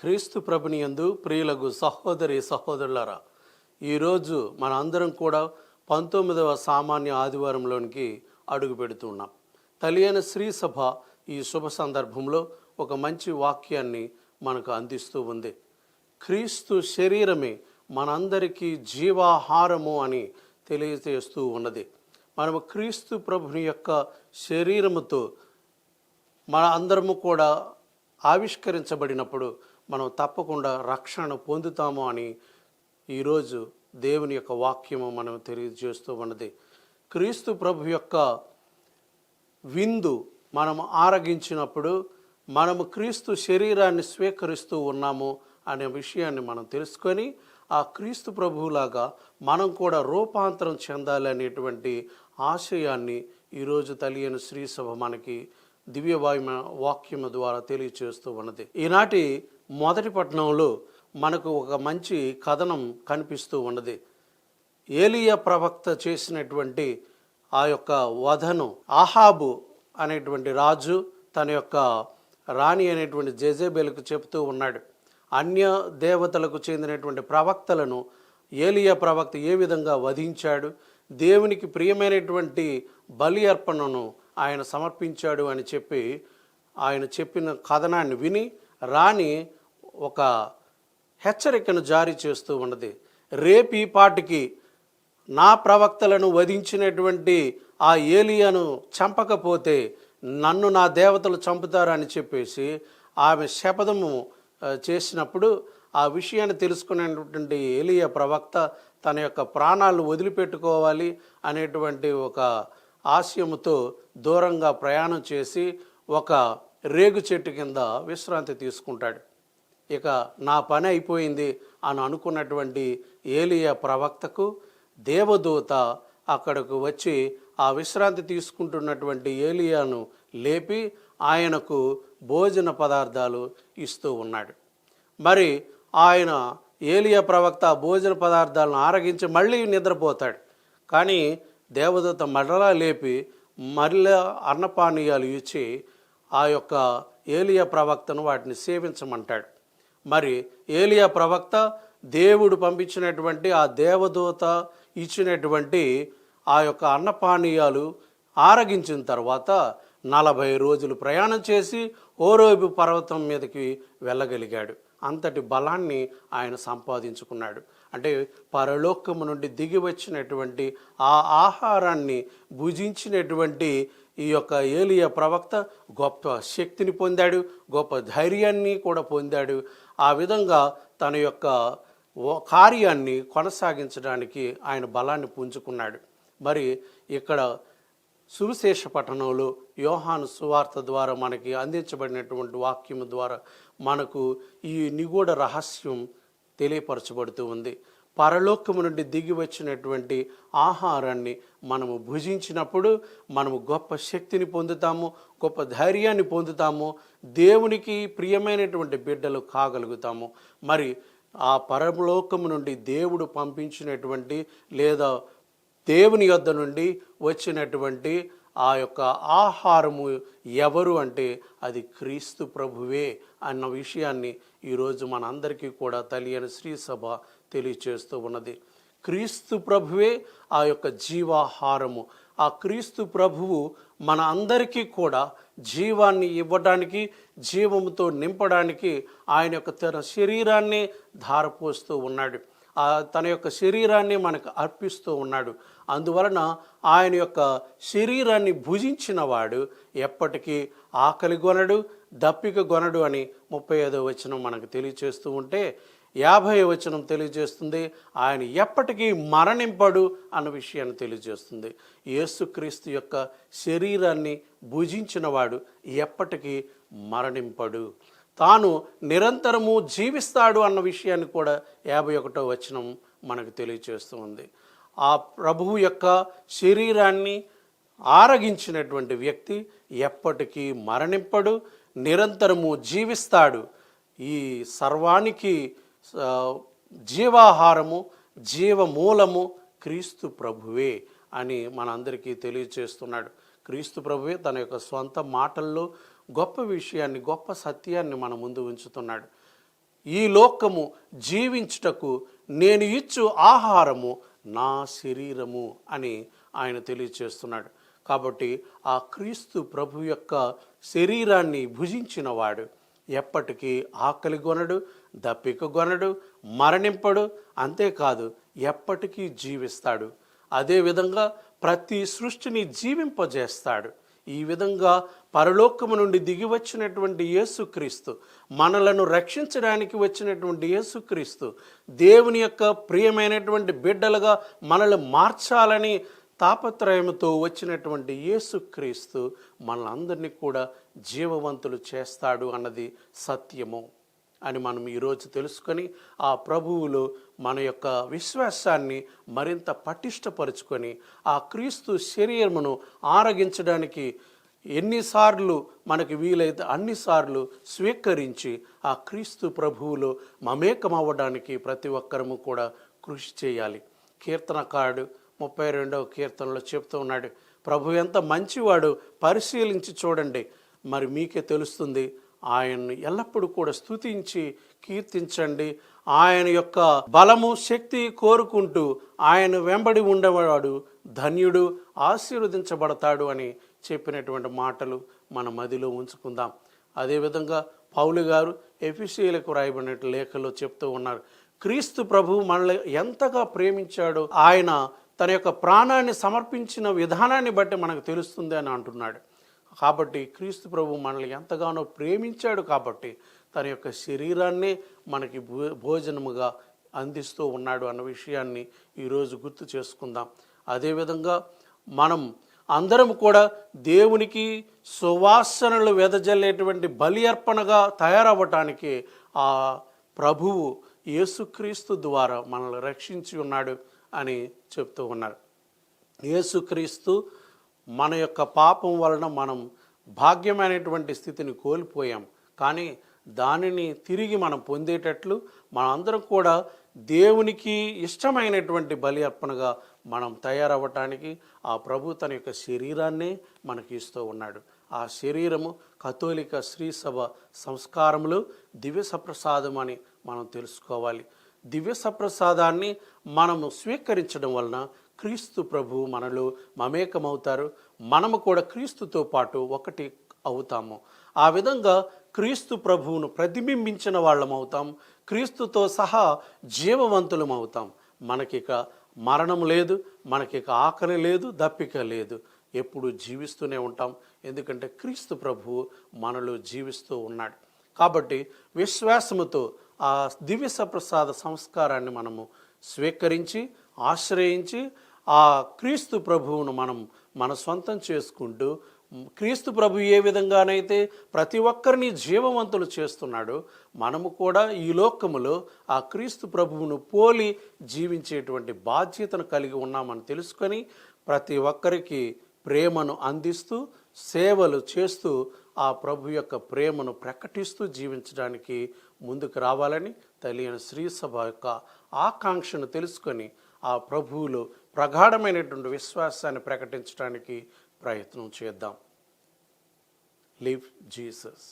క్రీస్తు ప్రభుని యందు ప్రియులకు సహోదరి సహోదరులారా, ఈరోజు మన అందరం కూడా 19వ సామాన్య ఆదివారంలోనికి అడుగు పెడుతున్నాం. తలియైన శ్రీ సభ ఈ శుభ సందర్భంలో ఒక మంచి వాక్యాన్ని మనకు అందిస్తూ ఉంది. క్రీస్తు శరీరమే మనందరికీ జీవాహారము అని తెలియజేస్తూ ఉన్నది. మనము క్రీస్తు ప్రభుని యొక్క శరీరముతో మన అందరము కూడా ఆవిష్కరించబడినప్పుడు మనం తప్పకుండా రక్షణ పొందుతాము అని ఈరోజు దేవుని యొక్క వాక్యము మనం తెలియజేస్తూ ఉన్నది. క్రీస్తు ప్రభు యొక్క విందు మనం ఆరగించినప్పుడు మనము క్రీస్తు శరీరాన్ని స్వీకరిస్తూ ఉన్నాము అనే విషయాన్ని మనం తెలుసుకొని ఆ క్రీస్తు ప్రభువులాగా మనం కూడా రూపాంతరం చెందాలి అనేటువంటి ఆశయాన్ని ఈరోజు తలియని శ్రీ సభ మనకి దివ్యవాయు వాక్యము ద్వారా తెలియచేస్తూ ఉన్నది. ఈనాటి మొదటి పట్టణంలో మనకు ఒక మంచి కథనం కనిపిస్తూ ఉన్నది. ఏలియా ప్రవక్త చేసినటువంటి ఆ యొక్క వధను ఆహాబు అనేటువంటి రాజు తన యొక్క రాణి అనేటువంటి జెజెబెలుకు చెప్తూ ఉన్నాడు. అన్య దేవతలకు చెందినటువంటి ప్రవక్తలను ఏలియా ప్రవక్త ఏ విధంగా వధించాడు, దేవునికి ప్రియమైనటువంటి బలి అర్పణను ఆయన సమర్పించాడు అని చెప్పి ఆయన చెప్పిన కథనాన్ని విని రాణి ఒక హెచ్చరికను జారీ చేస్తూ ఉన్నది. రేపు ఈ పాటికి నా ప్రవక్తలను వధించినటువంటి ఆ ఏలియాను చంపకపోతే నన్ను నా దేవతలు చంపుతారని చెప్పేసి ఆమె శపథము చేసినప్పుడు ఆ విషయాన్ని తెలుసుకునేటువంటి ఏలియా ప్రవక్త తన యొక్క ప్రాణాలను వదిలిపెట్టుకోవాలి అనేటువంటి ఒక ఆశయముతో దూరంగా ప్రయాణం చేసి ఒక రేగు చెట్టు కింద విశ్రాంతి తీసుకుంటాడు. ఇక నా పని అయిపోయింది అని అనుకున్నటువంటి ఏలియా ప్రవక్తకు దేవదూత అక్కడకు వచ్చి ఆ విశ్రాంతి తీసుకుంటున్నటువంటి ఏలియాను లేపి ఆయనకు భోజన పదార్థాలు ఇస్తూ ఉన్నాడు. మరి ఆయన ఏలియా ప్రవక్త భోజన పదార్థాలను ఆరగించి మళ్ళీ నిద్రపోతాడు. కానీ దేవదూత మరలా లేపి మరలా అన్నపానీయాలు ఇచ్చి ఆ యొక్క ఏలియా ప్రవక్తను వాటిని సేవించమంటాడు. మరి ఏలియా ప్రవక్త దేవుడు పంపించినటువంటి ఆ దేవదూత ఇచ్చినటువంటి ఆ యొక్క అన్నపానీయాలు ఆరగించిన తర్వాత 40 రోజులు ప్రయాణం చేసి హోరేబు పర్వతం మీదకి వెళ్ళగలిగాడు. అంతటి బలాన్ని ఆయన సంపాదించుకున్నాడు. అంటే పరలోకము నుండి దిగి వచ్చినటువంటి ఆ ఆహారాన్ని భుజించినటువంటి ఈ యొక్క ఏలియా ప్రవక్త గొప్ప శక్తిని పొందాడు, గొప్ప ధైర్యాన్ని కూడా పొందాడు. ఆ విధంగా తన యొక్క కార్యాన్ని కొనసాగించడానికి ఆయన బలాన్ని పుంజుకున్నాడు. మరి ఇక్కడ సువిశేష పట్టణంలో యోహాను సువార్త ద్వారా మనకి అందించబడినటువంటి వాక్యము ద్వారా మనకు ఈ నిగూఢ రహస్యం తెలియపరచబడుతూ ఉంది. పరలోకము నుండి దిగి వచ్చినటువంటి ఆహారాన్ని మనము భుజించినప్పుడు మనము గొప్ప శక్తిని పొందుతాము, గొప్ప ధైర్యాన్ని పొందుతాము, దేవునికి ప్రియమైనటువంటి బిడ్డలు కాగలుగుతాము. మరి ఆ పరలోకము నుండి దేవుడు పంపించినటువంటి లేదా దేవుని యొద్ద నుండి వచ్చినటువంటి ఆ యొక్క ఆహారము ఎవరు అంటే అది క్రీస్తు ప్రభువే అన్న విషయాన్ని ఈరోజు మనందరికీ కూడా తెలియని శ్రీ సభ తెలియచేస్తూ ఉన్నది. క్రీస్తు ప్రభువే ఆ యొక్క జీవాహారము. ఆ క్రీస్తు ప్రభువు మన అందరికీ కూడా జీవాన్ని ఇవ్వడానికి, జీవముతో నింపడానికి ఆయన యొక్క తన శరీరాన్ని ధారపోస్తూ ఉన్నాడు. తన యొక్క శరీరాన్ని మనకు అర్పిస్తూ ఉన్నాడు. అందువలన ఆయన యొక్క శరీరాన్ని భుజించిన వాడు ఎప్పటికీ ఆకలి గొనడు, దప్పిక గొనడు అని 35వ వచనం మనకు తెలియచేస్తూ ఉంటే 50వ వచనం తెలియజేస్తుంది ఆయన ఎప్పటికీ మరణింపడు అన్న విషయాన్ని తెలియజేస్తుంది. యేసుక్రీస్తు యొక్క శరీరాన్ని భుజించిన వాడు ఎప్పటికీ మరణింపడు, తాను నిరంతరము జీవిస్తాడు అన్న విషయాన్ని కూడా 51వ వచనం మనకు తెలియచేస్తూ ఉంది. ఆ ప్రభువు యొక్క శరీరాన్ని ఆరగించినటువంటి వ్యక్తి ఎప్పటికీ మరణింపడు, నిరంతరము జీవిస్తాడు. ఈ సర్వానికి జీవాహారము, జీవమూలము క్రీస్తు ప్రభువే అని మనందరికీ తెలియచేస్తున్నాడు. క్రీస్తు ప్రభువే తన యొక్క స్వంత మాటల్లో గొప్ప విషయాన్ని, గొప్ప సత్యాన్ని మన ముందు ఉంచుతున్నాడు. ఈ లోకము జీవించుటకు నేను ఇచ్చు ఆహారము నా శరీరము అని ఆయన తెలియచేస్తున్నాడు. కాబట్టి ఆ క్రీస్తు ప్రభు యొక్క శరీరాన్ని భుజించిన వాడు ఎప్పటికీ ఆకలి కొనడు, దప్పిక కొనడు, మరణింపడు. అంతేకాదు ఎప్పటికీ జీవిస్తాడు. అదేవిధంగా ప్రతి సృష్టిని జీవింపజేస్తాడు. ఈ విధంగా పరలోకము నుండి దిగి వచ్చినటువంటి యేసుక్రీస్తు, మనలను రక్షించడానికి వచ్చినటువంటి యేసుక్రీస్తు, దేవుని యొక్క ప్రియమైనటువంటి బిడ్డలుగా మనల్ని మార్చాలని తాపత్రయముతో వచ్చినటువంటి యేసుక్రీస్తు మనలందరినీ కూడా జీవవంతులు చేస్తాడు అన్నది సత్యము అని మనం ఈరోజు తెలుసుకొని ఆ ప్రభువులో మన యొక్క విశ్వాసాన్ని మరింత పటిష్టపరుచుకొని ఆ క్రీస్తు శరీరమును ఆరగించడానికి ఎన్నిసార్లు మనకి వీలైతే అన్నిసార్లు స్వీకరించి ఆ క్రీస్తు ప్రభువులో మమేకమవ్వడానికి ప్రతి ఒక్కరము కూడా కృషి చేయాలి. కీర్తనకారుడు 32వ కీర్తనలో చెప్తూ ఉన్నాడు, ప్రభు ఎంత మంచివాడు, పరిశీలించి చూడండి, మరి మీకే తెలుస్తుంది. ఆయన్ని ఎల్లప్పుడూ కూడా స్తుతించి కీర్తించండి. ఆయన యొక్క బలము శక్తి కోరుకుంటూ ఆయన వెంబడి ఉండేవాడు ధన్యుడు, ఆశీర్వదించబడతాడు అని చెప్పినటువంటి మాటలు మన మదిలో ఉంచుకుందాం. అదేవిధంగా పౌలు గారు ఎఫెసీయులకు రాయబడిన లేఖలో చెప్తూ ఉన్నారు, క్రీస్తు ప్రభు మనల్ని ఎంతగా ప్రేమించాడో ఆయన తన యొక్క ప్రాణాన్ని సమర్పించిన విధానాన్ని బట్టి మనకు తెలుస్తుంది అని అంటున్నాడు. కాబట్టి క్రీస్తు ప్రభు మనల్ని ఎంతగానో ప్రేమించాడు కాబట్టి తన యొక్క శరీరాన్ని మనకి భోజనముగా అందిస్తూ ఉన్నాడు అన్న విషయాన్ని ఈరోజు గుర్తు చేసుకుందాం. అదేవిధంగా మనం అందరం కూడా దేవునికి సువాసనలు వెదజల్లేటువంటి బలి అర్పణగా తయారవ్వటానికి ఆ ప్రభువు యేసుక్రీస్తు ద్వారా మనల్ని రక్షించి ఉన్నాడు అని చెప్తూ ఉన్నారు. యేసుక్రీస్తు మన యొక్క పాపం వలన మనం భాగ్యమైనటువంటి స్థితిని కోల్పోయాం. కానీ దానిని తిరిగి మనం పొందేటట్లు మనందరం కూడా దేవునికి ఇష్టమైనటువంటి బలి అర్పణగా మనం తయారవ్వటానికి ఆ ప్రభు తన యొక్క శరీరాన్నే మనకి ఇస్తూ ఉన్నాడు. ఆ శరీరము కథోలిక శ్రీసభ సంస్కారములు దివ్య సప్రసాదం అని మనం తెలుసుకోవాలి. దివ్య సప్రసాదాన్ని మనము స్వీకరించడం వలన క్రీస్తు ప్రభు మనలో మమేకమవుతారు. మనము కూడా క్రీస్తుతో పాటు ఒకటి అవుతాము. ఆ విధంగా క్రీస్తు ప్రభువును ప్రతిబింబించిన వాళ్ళం అవుతాం. క్రీస్తుతో సహా జీవవంతులం అవుతాం. మనకిక మరణం లేదు, మనకిక ఆకలి లేదు, దప్పిక లేదు. ఎప్పుడు జీవిస్తూనే ఉంటాం. ఎందుకంటే క్రీస్తు ప్రభువు మనలో జీవిస్తూ ఉన్నాడు. కాబట్టి విశ్వాసముతో ఆ దివ్య సప్రసాద సంస్కారాన్ని మనము స్వీకరించి ఆశ్రయించి ఆ క్రీస్తు ప్రభువును మనం మన సొంతం చేసుకుంటూ క్రీస్తు ప్రభు ఏ విధంగానైతే ప్రతి ఒక్కరిని జీవవంతులు చేస్తున్నాడో మనము కూడా ఈ లోకములో ఆ క్రీస్తు ప్రభువును పోలి జీవించేటువంటి బాధ్యతను కలిగి ఉన్నామని తెలుసుకొని ప్రతి ఒక్కరికి ప్రేమను అందిస్తూ సేవలు చేస్తూ ఆ ప్రభు యొక్క ప్రేమను ప్రకటిస్తూ జీవించడానికి ముందుకు రావాలని తెలియని శ్రీ సభ యొక్క ఆకాంక్షను తెలుసుకొని ఆ ప్రభువులో ప్రగాఢమైనటువంటి విశ్వాసాన్ని ప్రకటించడానికి ప్రయత్నం చేద్దాం. Live Jesus.